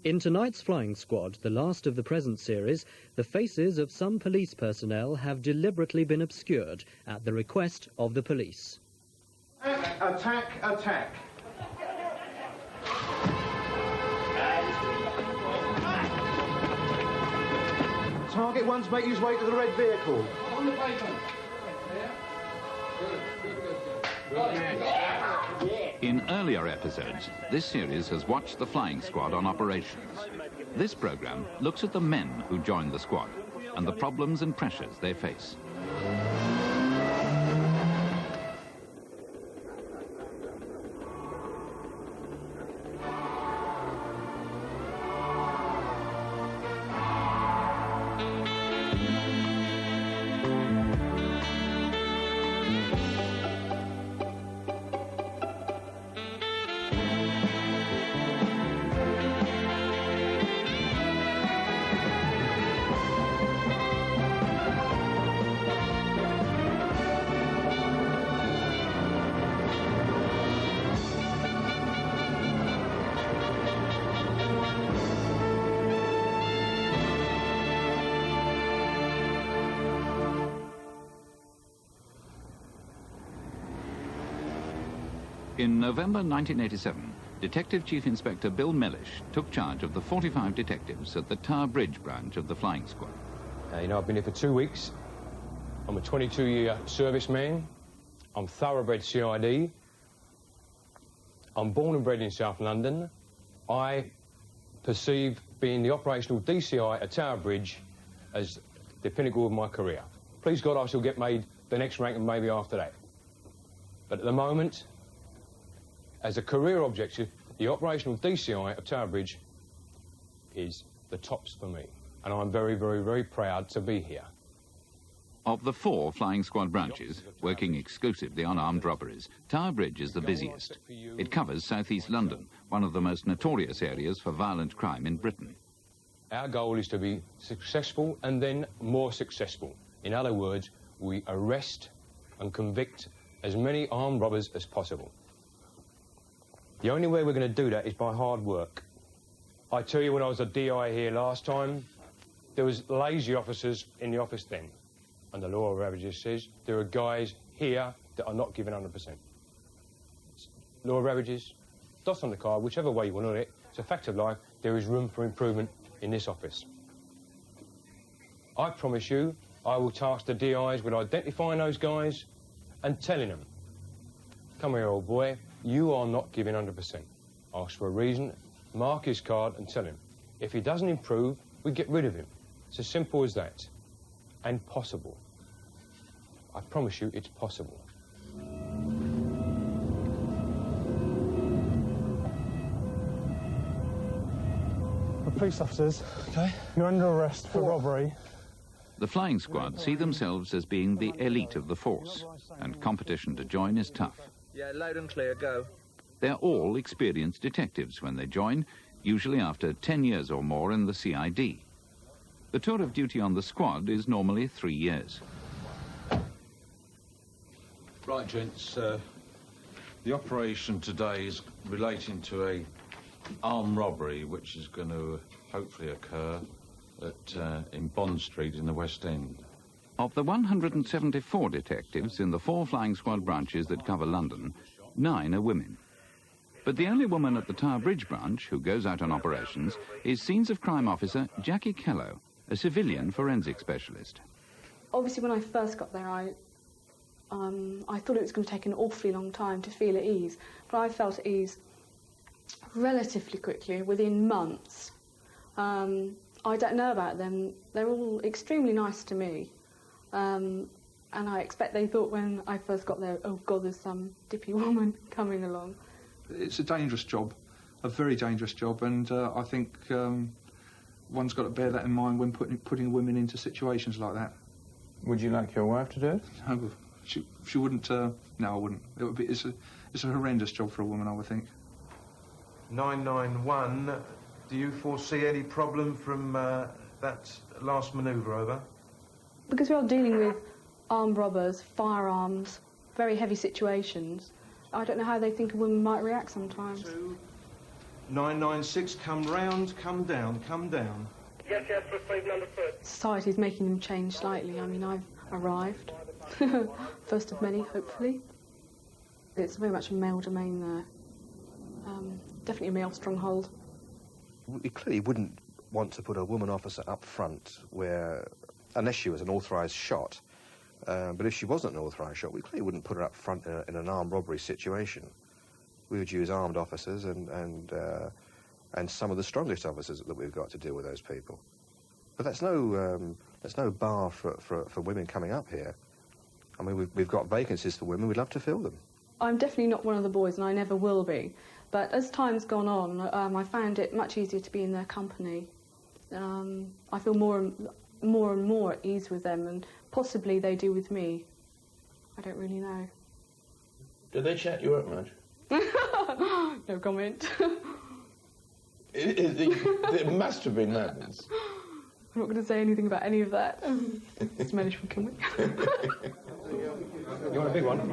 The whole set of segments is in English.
In tonight's Flying Squad, the last of the present series, the faces of some police personnel have deliberately been obscured at the request of the police. Attack, attack. Target one's making his way to the red vehicle. On the pavement. In earlier episodes, this series has watched the Flying Squad on operations. This programme looks at the men who joined the squad and the problems and pressures they face. In November 1987, Detective Chief Inspector Bill Mellish took charge of the 45 detectives at the Tower Bridge branch of the Flying Squad. You know, I've been here for 2 weeks. I'm a 22-year serviceman. I'm thoroughbred CID. I'm born and bred in South London. I perceive being the operational DCI at Tower Bridge as the pinnacle of my career. Please God, I shall get made the next rank and maybe after that. But at the moment, as a career objective, the operational DCI of Tower Bridge is the tops for me. And I'm very, very, very proud to be here. Of the 4 Flying Squad branches, working exclusively on armed robberies, Tower Bridge is the busiest. It covers southeast London, one of the most notorious areas for violent crime in Britain. Our goal is to be successful and then more successful. In other words, we arrest and convict as many armed robbers as possible. The only way we're going to do that is by hard work. I tell you, when I was a DI here last time, there was lazy officers in the office then. And the law of averages says there are guys here that are not given 100%. Law of averages, dot on the card, whichever way you want to do it. It's a fact of life. There is room for improvement in this office. I promise you, I will task the DIs with identifying those guys and telling them, come here, old boy, you are not giving 100%. Ask for a reason, mark his card and tell him. If he doesn't improve, we get rid of him. It's as simple as that. And possible. I promise you, it's possible. Police officers, okay, you're under arrest for robbery. The Flying Squad see themselves as being the elite of the force, and competition to join is tough. Yeah, loud and clear, go. They're all experienced detectives when they join, usually after 10 years or more in the CID. The tour of duty on the squad is normally 3 years. Right, gents, the operation today is relating to a armed robbery which is going to hopefully occur in Bond Street in the West End. Of the 174 detectives in the 4 Flying Squad branches that cover London, 9 are women. But the only woman at the Tower Bridge branch who goes out on operations is Scenes of Crime officer Jackie Kello, a civilian forensic specialist. Obviously, when I first got there, I thought it was going to take an awfully long time to feel at ease, but I felt at ease relatively quickly, within months. I don't know about them. They're all extremely nice to me. And I expect they thought when I first got there, oh God, there's some dippy woman coming along. It's a dangerous job, a very dangerous job, and I think one's got to bear that in mind when putting women into situations like that. Would you like your wife to do it? No, she wouldn't. No, I wouldn't. It would be. It's a horrendous job for a woman, I would think. 991. Do you foresee any problem from that last manoeuvre, over? Because we are dealing with armed robbers, firearms, very heavy situations, I don't know how they think a woman might react sometimes. 996, come round, come down, come down. Society's making them change slightly. I mean, I've arrived. First of many, hopefully. It's very much a male domain there. Definitely a male stronghold. We clearly wouldn't want to put a woman officer up front where, unless she was an authorised shot, but if she wasn't an authorised shot, we clearly wouldn't put her up front in an armed robbery situation. We would use armed officers and some of the strongest officers that we've got to deal with those people. But that's no bar for women coming up here. I mean, we've got vacancies for women. We'd love to fill them. I'm definitely not one of the boys, and I never will be. But as time's gone on, I found it much easier to be in their company. I feel more and more at ease with them, and possibly they do with me. I don't really know. Do they chat you up much? No comment. It must have been madness. I'm not going to say anything about any of that. It's management, can we? You want a big one?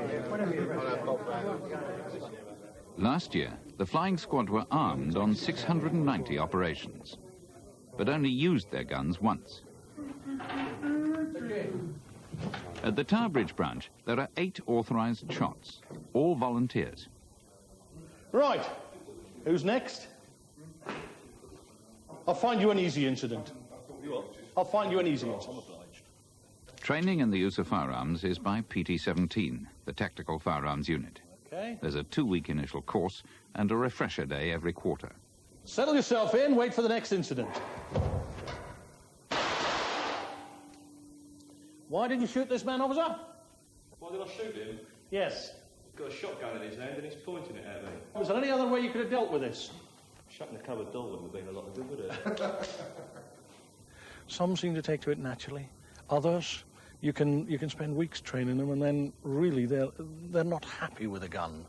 Last year, the flying squad were armed on 690 operations, but only used their guns once. At the Tower Bridge branch, there are 8 authorised shots, all volunteers. Right. Who's next? I'll find you an easy incident. I'll find you an easy incident. Training in the use of firearms is by PT-17, the Tactical Firearms Unit. Okay. There's a 2-week initial course and a refresher day every quarter. Settle yourself in, wait for the next incident. Why did you shoot this man, officer? Why did I shoot him? Yes. He's got a shotgun in his hand and he's pointing it at me. Was there any other way you could have dealt with this? Shutting the cupboard door wouldn't have been a lot of good, would it? Some seem to take to it naturally. Others, you can spend weeks training them, and then really they're not happy with a gun.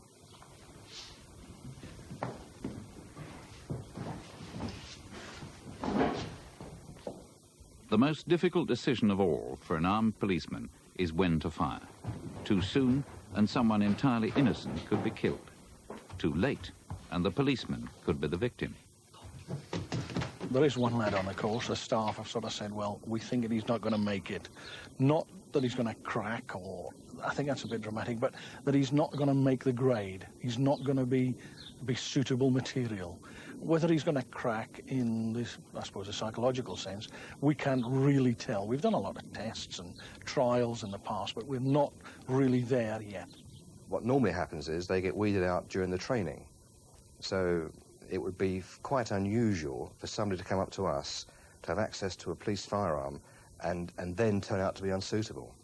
The most difficult decision of all for an armed policeman is when to fire. Too soon, and someone entirely innocent could be killed. Too late, and the policeman could be the victim. There is one lad on the course, the staff have sort of said, well, we think that he's not going to make it. Not that he's going to crack, or I think that's a bit dramatic, but that he's not going to make the grade. He's not going to be suitable material. Whether he's going to crack in this, I suppose, a psychological sense, we can't really tell. We've done a lot of tests and trials in the past, but we're not really there yet. What normally happens is they get weeded out during the training. So it would be quite unusual for somebody to come up to us to have access to a police firearm and then turn out to be unsuitable.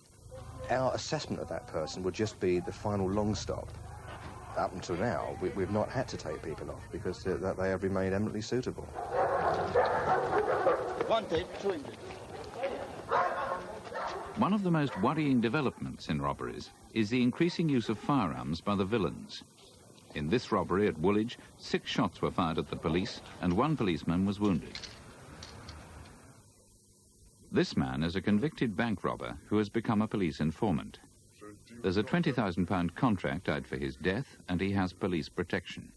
Our assessment of that person would just be the final long stop. Up until now, we've not had to take people off because they have remained eminently suitable. One of the most worrying developments in robberies is the increasing use of firearms by the villains. In this robbery at Woolwich, 6 shots were fired at the police and 1 policeman was wounded. This man is a convicted bank robber who has become a police informant. There's a £20,000 contract out for his death and he has police protection.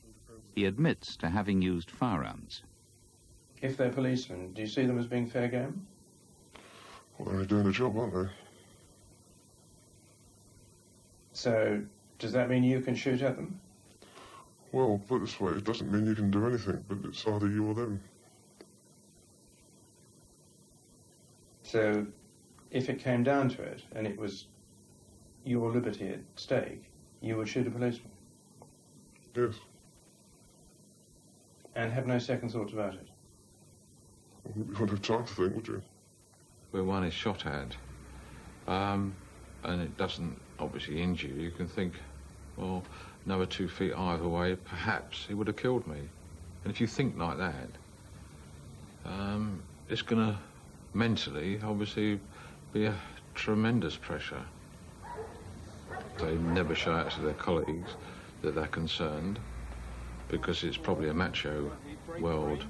He admits to having used firearms. If they're policemen, do you see them as being fair game? Well, they're doing the job, aren't they? So, does that mean you can shoot at them? Well, put it this way, it doesn't mean you can do anything, but it's either you or them. So, if it came down to it, and it was your liberty at stake, you would shoot a policeman? Yes. And have no second thoughts about it? You wouldn't have time to think, would you? Where one is shot at, and it doesn't obviously injure you, you can think, well, another 2 feet either way, perhaps he would have killed me. And if you think like that, it's going to mentally, obviously, be a tremendous pressure. They never show out to their colleagues that they're concerned, because it's probably a macho world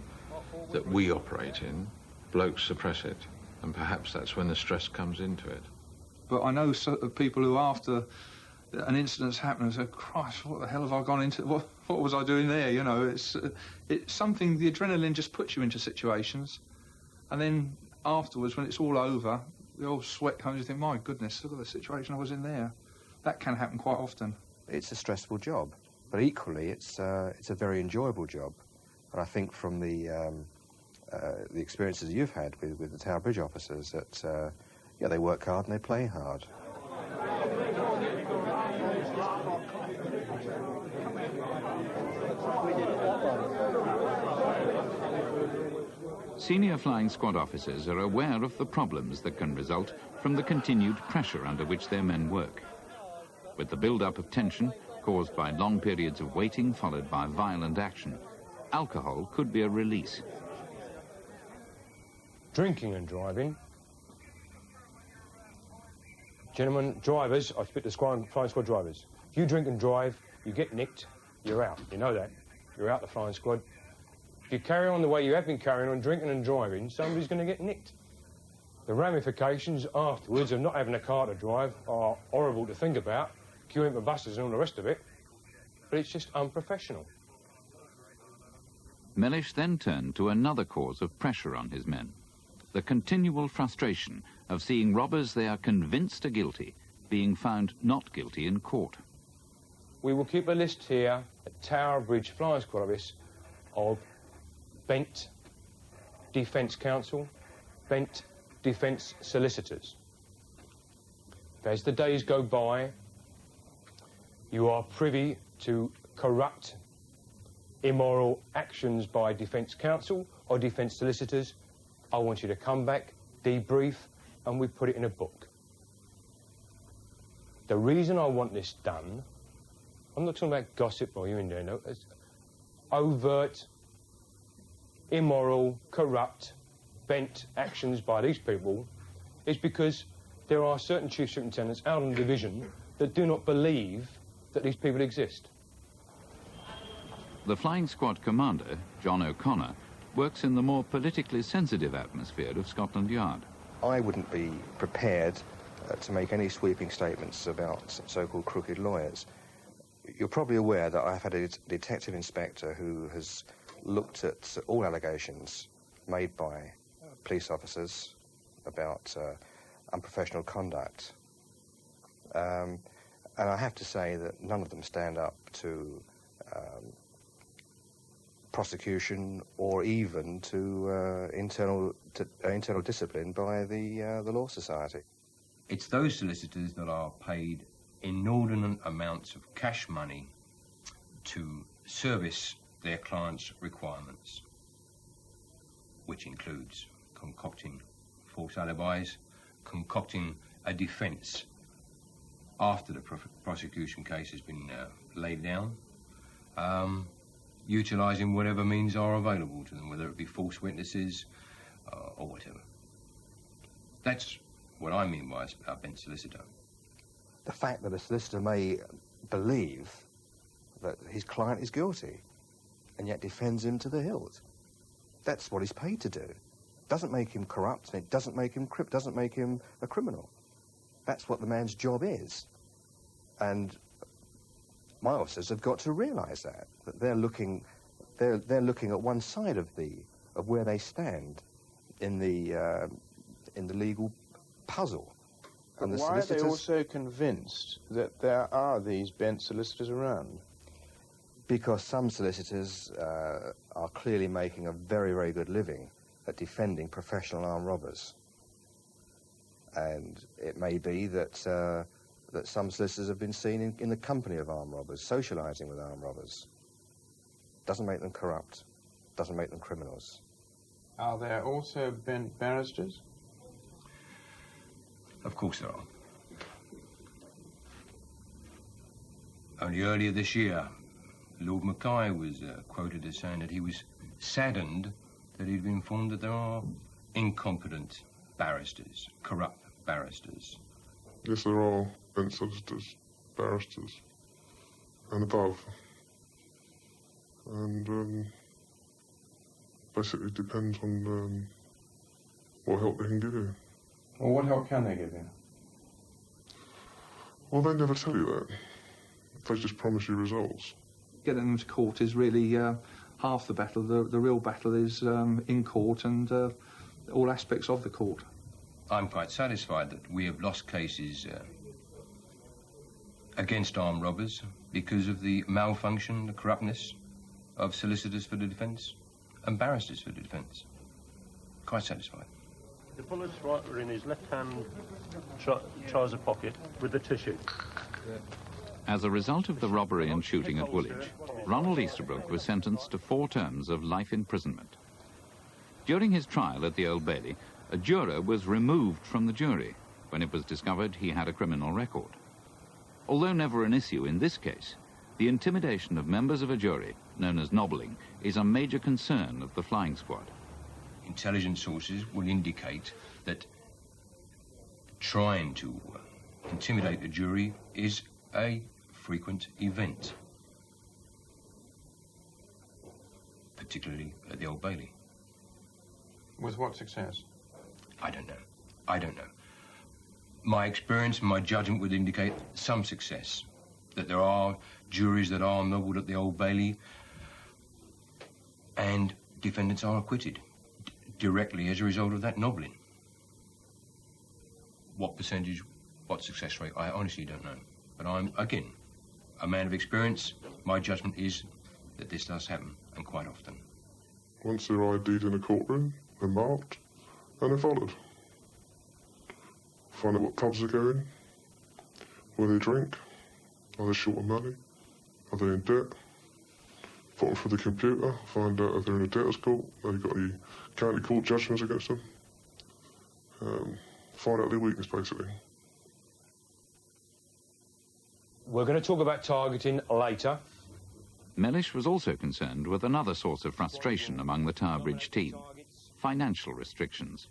that we operate in. Blokes suppress it, and perhaps that's when the stress comes into it. But I know people who, after an incident's happened and said, Christ, what the hell have I gone into? What was I doing there? You know, it's something, the adrenaline just puts you into situations. And then afterwards, when it's all over, the old sweat comes, you think, my goodness, look at the situation I was in there. That can happen quite often. It's a stressful job, but equally it's a very enjoyable job. And I think from the experiences you've had with the Tower Bridge officers, that yeah, they work hard and they play hard. Senior flying squad officers are aware of the problems that can result from the continued pressure under which their men work. With the build-up of tension caused by long periods of waiting followed by violent action, alcohol could be a release. Drinking and driving. Gentlemen, drivers, I speak to flying squad drivers. If you drink and drive, you get nicked, you're out. You know that. You're out the flying squad. If you carry on the way you have been carrying on, drinking and driving, somebody's going to get nicked. The ramifications afterwards of not having a car to drive are horrible to think about, queuing for buses and all the rest of it, but it's just unprofessional. Mellish then turned to another cause of pressure on his men, the continual frustration of seeing robbers they are convinced are guilty being found not guilty in court. We will keep a list here at Tower Bridge Flying Squad Office of bent defence counsel, bent defence solicitors. As the days go by, you are privy to corrupt, immoral actions by defence counsel or defence solicitors. I want you to come back, debrief, and we put it in a book. The reason I want this done, I'm not talking about gossip or you in there, no, it's overt, immoral, corrupt, bent actions by these people, is because there are certain chief superintendents out on the division that do not believe that these people exist. The flying squad commander, John O'Connor, works in the more politically sensitive atmosphere of Scotland Yard. I wouldn't be prepared to make any sweeping statements about so-called crooked lawyers. You're probably aware that I've had a detective inspector who has looked at all allegations made by police officers about unprofessional conduct. And I have to say that none of them stand up to prosecution or even to internal discipline by the Law Society. It's those solicitors that are paid inordinate amounts of cash money to service their clients' requirements, which includes concocting false alibis, concocting a defence after the prosecution case has been laid down, utilising whatever means are available to them, whether it be false witnesses or whatever. That's what I mean by a bent solicitor. The fact that a solicitor may believe that his client is guilty and yet defends him to the hilt. That's what he's paid to do. Doesn't make him corrupt, and it doesn't make him a criminal. That's what the man's job is. And my officers have got to realise that they're looking at one side of where they stand in the legal puzzle. But And the why are they solicitors, also convinced that there are these bent solicitors around? because some solicitors are clearly making a very, very good living at defending professional armed robbers. And it may be that that some solicitors have been seen in the company of armed robbers, socialising with armed robbers. Doesn't make them corrupt, doesn't make them criminals. Are there also bent barristers? Of course there are. Only earlier this year, Lord Mackay was quoted as saying that he was saddened that he'd been informed that there are incompetent barristers, corrupt barristers. Yes, there are bent solicitors, barristers, and above. And basically depends on what help they can give you. Well, what help can they give you? Well, they never tell you that. They just promise you results. Getting them to court is really half the battle. The real battle is in court and all aspects of the court. I'm quite satisfied that we have lost cases against armed robbers because of the malfunction, the corruptness of solicitors for the defence and barristers for the defence. Quite satisfied. The bullets were in his left-hand trouser pocket with the tissue. As a result of the robbery and shooting at Woolwich, Ronald Easterbrook was sentenced to 4 terms of life imprisonment. During his trial at the Old Bailey, a juror was removed from the jury when it was discovered he had a criminal record. Although never an issue in this case, the intimidation of members of a jury, known as nobbling, is a major concern of the flying squad. Intelligence sources will indicate that trying to intimidate the jury is a frequent event, particularly at the Old Bailey. With what success? I don't know. I don't know. My experience and my judgment would indicate some success, that there are juries that are nobbled at the Old Bailey and defendants are acquitted directly as a result of that nobbling. What percentage, what success rate, I honestly don't know. But I'm, again, a man of experience. My judgment is that this does happen, and quite often. Once they're ID'd in a courtroom, they're marked, and they're followed. Find out what pubs they're going, where they drink, are they short of money, are they in debt, put them through the computer, find out if they're in a debtor's court, have they got any county court judgments against them, find out their weakness, basically. We're going to talk about targeting later. Mellish was also concerned with another source of frustration among the Tower Bridge team, financial restrictions.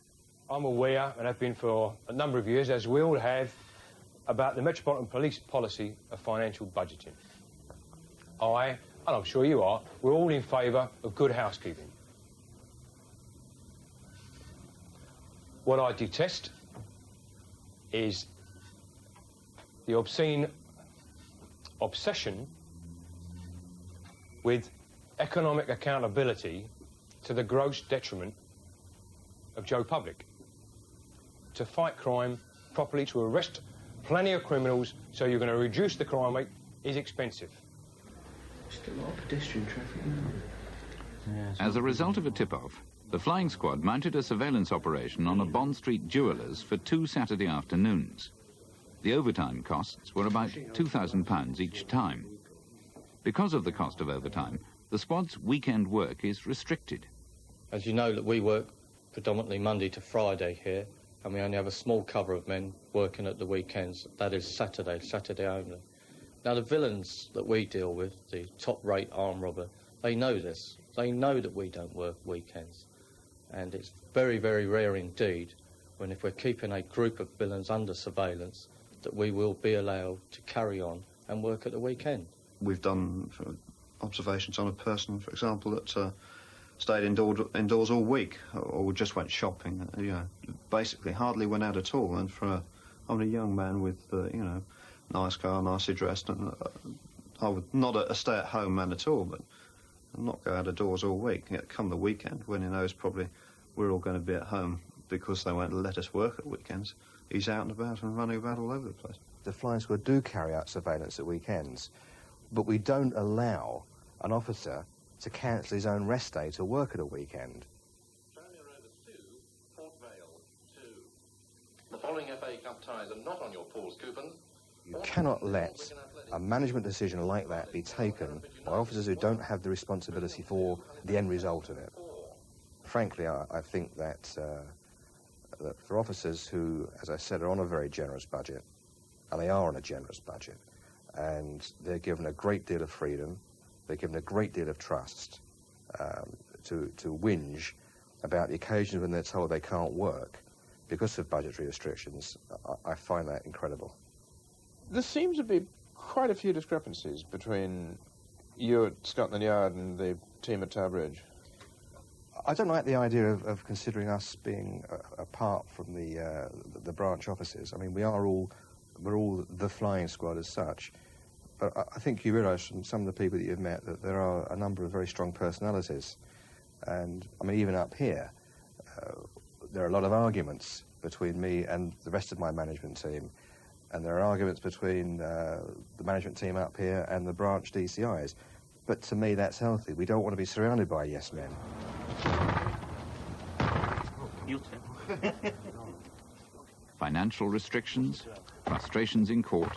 I'm aware, and have been for a number of years, as we all have, about the Metropolitan Police policy of financial budgeting. I, and I'm sure you are, we're all in favour of good housekeeping. What I detest is the obscene obsession with economic accountability to the gross detriment of Joe Public. To fight crime properly, to arrest plenty of criminals so you're going to reduce the crime rate is expensive. Just a lot of pedestrian traffic now. As a result of a tip-off, the flying squad mounted a surveillance operation on a Bond Street jewellers for 2 Saturday afternoons. The overtime costs were about £2,000 each time. Because of the cost of overtime, the squad's weekend work is restricted. As you know, that we work predominantly Monday to Friday here, and we only have a small cover of men working at the weekends. That is Saturday only. Now, the villains that we deal with, the top-rate armed robber, they know this. They know that we don't work weekends. And it's very, very rare indeed when, if we're keeping a group of villains under surveillance, that we will be allowed to carry on and work at the weekend. We've done observations on a person, for example, that stayed indoors all week, or just went shopping. You know, basically hardly went out at all. And for a young man with, you know, nice car, nicely dressed, and I would not a stay-at-home man at all, but not go out of doors all week. Yet come the weekend, when he knows probably we're all going to be at home because they won't let us work at weekends, he's out and about and running about all over the place. The flying squad do carry out surveillance at weekends, but we don't allow an officer to cancel his own rest day to work at a weekend. The following FA Cup ties are not on your Paul's coupon. You cannot let a management decision like that be taken by officers who don't have the responsibility for the end result of it. Frankly, I think that for officers who, as I said, are on a very generous budget, and they are on a generous budget, and they're given a great deal of freedom, they're given a great deal of trust to whinge about the occasions when they're told they can't work because of budgetary restrictions, I find that incredible. There seems to be quite a few discrepancies between you at Scotland Yard and the team at Tower Bridge. I don't like the idea of considering us being apart from the branch offices. I mean, we are all we're all the flying squad as such. But I think you realise from some of the people that you've met that there are a number of very strong personalities. And, I mean, even up here, there are a lot of arguments between me and the rest of my management team. And there are arguments between the management team up here and the branch DCIs. But to me, that's healthy. We don't want to be surrounded by yes men. Financial restrictions, frustrations in court,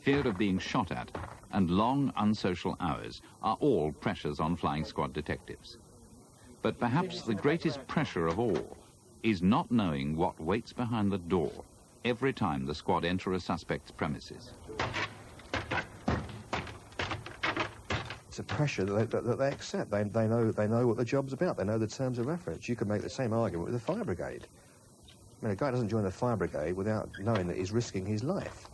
fear of being shot at, and long unsocial hours are all pressures on flying squad detectives. But perhaps the greatest pressure of all is not knowing what waits behind the door every time the squad enter a suspect's premises. It's a pressure that they accept. They know what the job's about. They know the terms of reference. You could make the same argument with the fire brigade. I mean, a guy doesn't join the fire brigade without knowing that he's risking his life.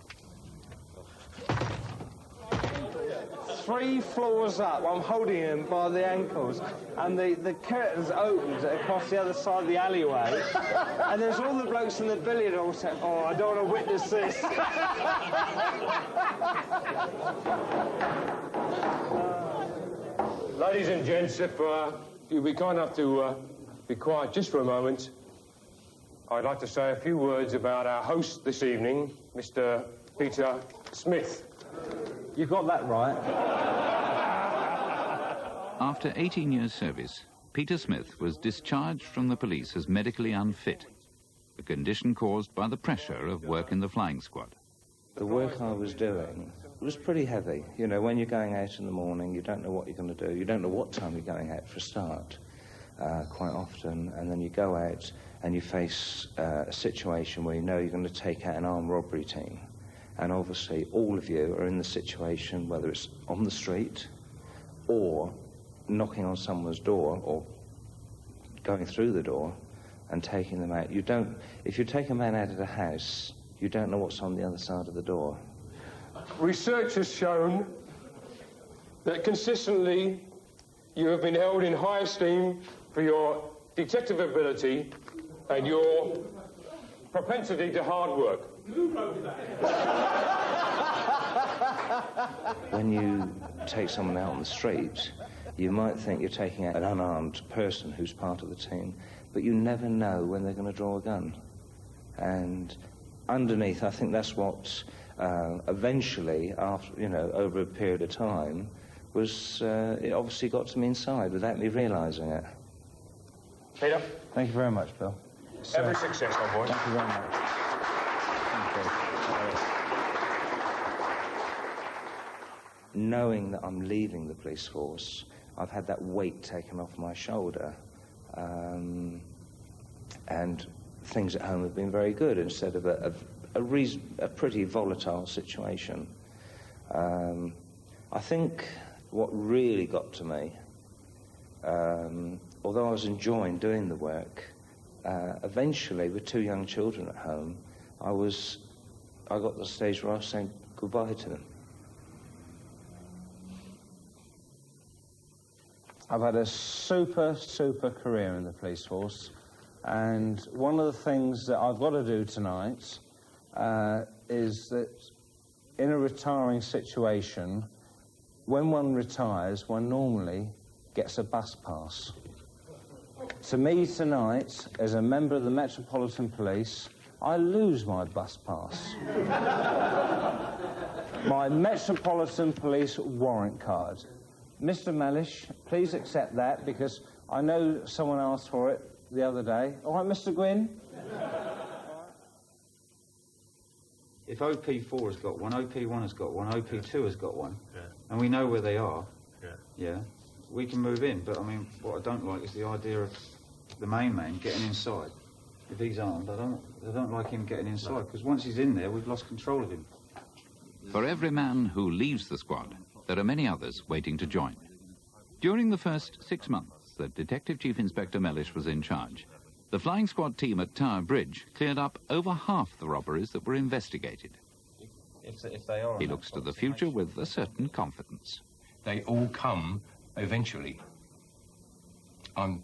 3 floors up, I'm holding him by the ankles, and the curtains opened across the other side of the alleyway, and there's all the blokes in the billiard hall saying, "Oh, I don't want to witness this." Ladies and gents, if you'll be kind enough to be quiet just for a moment, I'd like to say a few words about our host this evening, Mr. Peter Smith. You got that right. After 18 years' service, Peter Smith was discharged from the police as medically unfit, a condition caused by the pressure of work in the flying squad. The work I was doing was pretty heavy. You know, when you're going out in the morning, you don't know what you're going to do. You don't know what time you're going out for a start, quite often. And then you go out and you face a situation where you know you're going to take out an armed robbery team. And obviously all of you are in the situation, whether it's on the street or knocking on someone's door or going through the door and taking them out. If you take a man out of the house, you don't know what's on the other side of the door. Research has shown that consistently you have been held in high esteem for your detective ability and your propensity to hard work. When you take someone out on the street, you might think you're taking out an unarmed person who's part of the team, but you never know when they're going to draw a gun. And underneath, I think that's what eventually, after, you know, over a period of time, was it obviously got to me inside without me realising it. Peter. Thank you very much, Bill. Every success, my boy. Thank you very much. Knowing that I'm leaving the police force, I've had that weight taken off my shoulder, and things at home have been very good instead of a pretty volatile situation. I think what really got to me, although I was enjoying doing the work, eventually with 2 young children at home, I got to the stage where I was saying goodbye to them. I've had a super career in the police force, and one of the things that I've got to do tonight is that in a retiring situation, when one retires, one normally gets a bus pass. To me tonight, as a member of the Metropolitan Police, I lose my bus pass. My Metropolitan Police warrant card. Mr. Mellish, please accept that, because I know someone asked for it the other day. All right, Mr. Gwynn? If OP4 has got one, OP1 has got one, OP2 has got one, and we know where they are, we can move in. But, I mean, what I don't like is the idea of the main man getting inside. If he's armed, I don't like him getting inside, because once he's in there, we've lost control of him. For every man who leaves the squad, there are many others waiting to join. During the first 6 months that Detective Chief Inspector Mellish was in charge, the flying squad team at Tower Bridge cleared up over half the robberies that were investigated. He looks to the future with a certain confidence. They all come eventually. I'm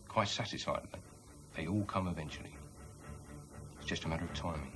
quite satisfied with that. They all come eventually. It's just a matter of timing.